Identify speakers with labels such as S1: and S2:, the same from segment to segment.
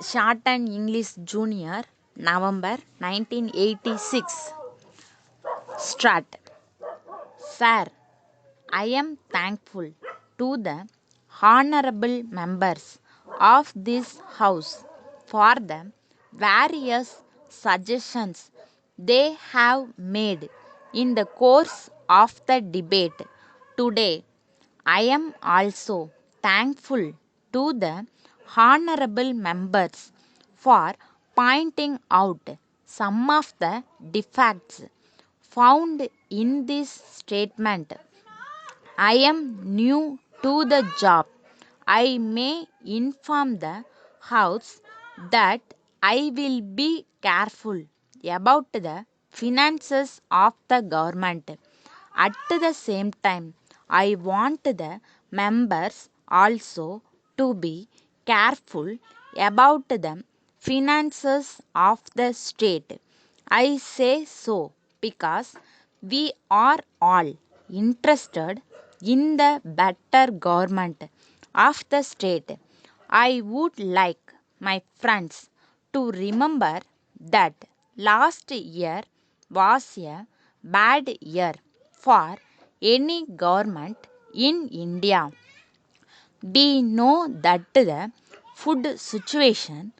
S1: Shorten English Junior, November 1986. Strat. Sir, I am thankful to the honorable members of this House for the various suggestions they have made in the course of the debate today. I am also thankful to the honorable members for pointing out some of the defects found in this statement. I am new to the job. I may inform the House that I will be careful about the finances of the government. At the same time, I want the members also to be careful about the finances of the state. I say so because we are all interested in the better government of the state. I would like my friends to remember that last year was a bad year for any government in India. We know that the food situation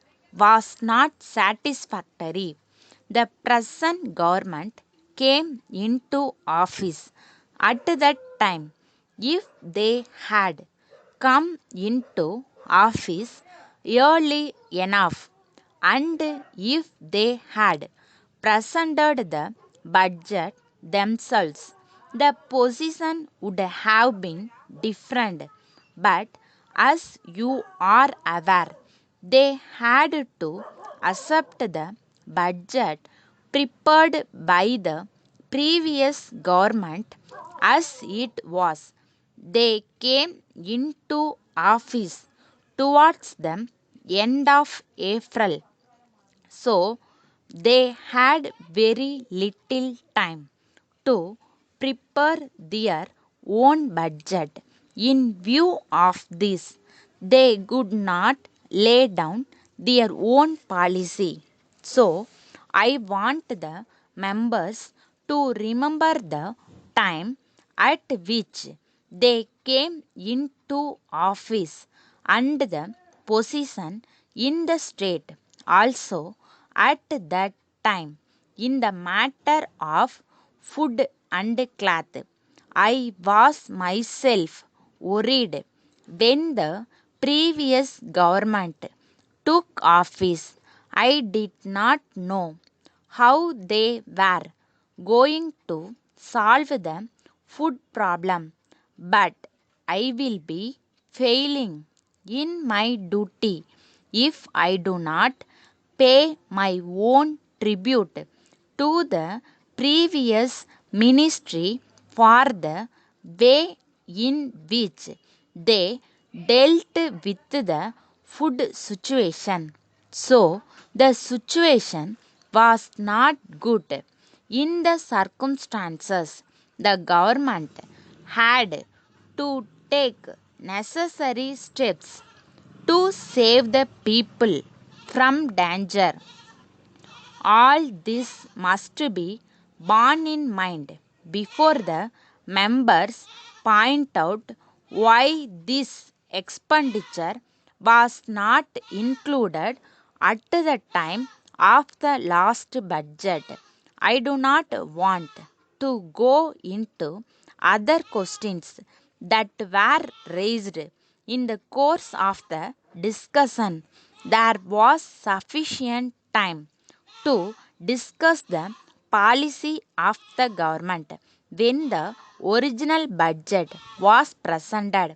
S1: was not satisfactory. The present government came into office at that time. If they had come into office early enough and if they had presented the budget themselves, the position would have been different. But as you are aware, they had to accept the budget prepared by the previous government as it was. They came into office towards the end of April, so they had very little time to prepare their own budget. In view of this, they could not lay down their own policy. So, I want the members to remember the time at which they came into office and the position in the state also at that time in the matter of food and cloth. I was myself worried when the previous government took office. I did not know how they were going to solve the food problem, but I will be failing in my duty if I do not pay my own tribute to the previous ministry for the way in which they dealt with the food situation. So, the situation was not good. In the circumstances, the government had to take necessary steps to save the people from danger. All this must be borne in mind before the members point out why this expenditure was not included at the time of the last budget. I do not want to go into other questions that were raised in the course of the discussion. There was sufficient time to discuss the policy of the government when the original budget was presented.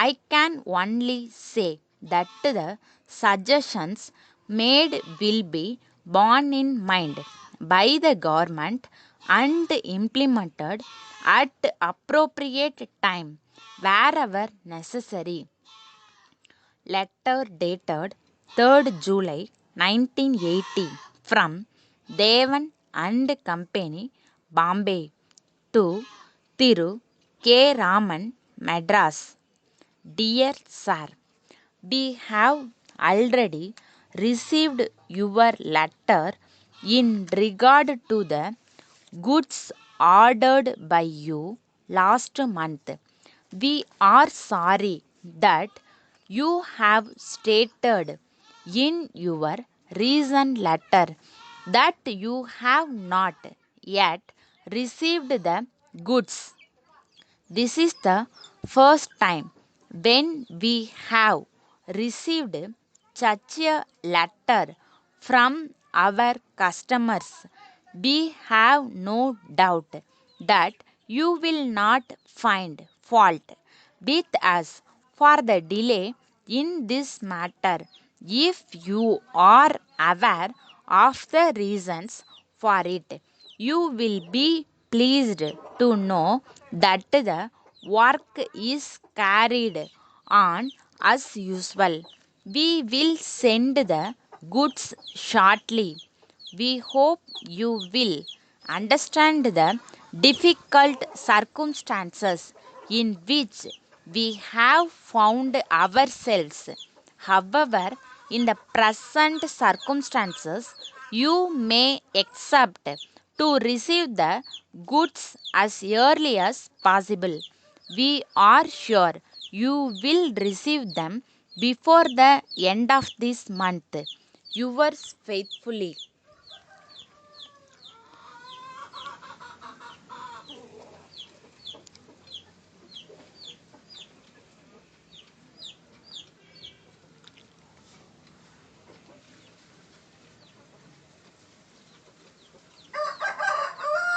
S1: I can only say that the suggestions made will be borne in mind by the government and implemented at appropriate time wherever necessary. Letter dated 3rd July 1980 from Devan and Company, Bombay to Thiru K. Raman, Madras. Dear Sir, we have already received your letter in regard to the goods ordered by you last month. We are sorry that you have stated in your recent letter that you have not yet received the goods. This is the first time when we have received such a letter from our customers. We have no doubt that you will not find fault with us for the delay in this matter. If you are aware of the reasons for it, you will be pleased to know that the work is carried on as usual. We will send the goods shortly. We hope you will understand the difficult circumstances in which we have found ourselves. However, in the present circumstances, you may accept to receive the goods as early as possible. We are sure you will receive them before the end of this month. Yours faithfully,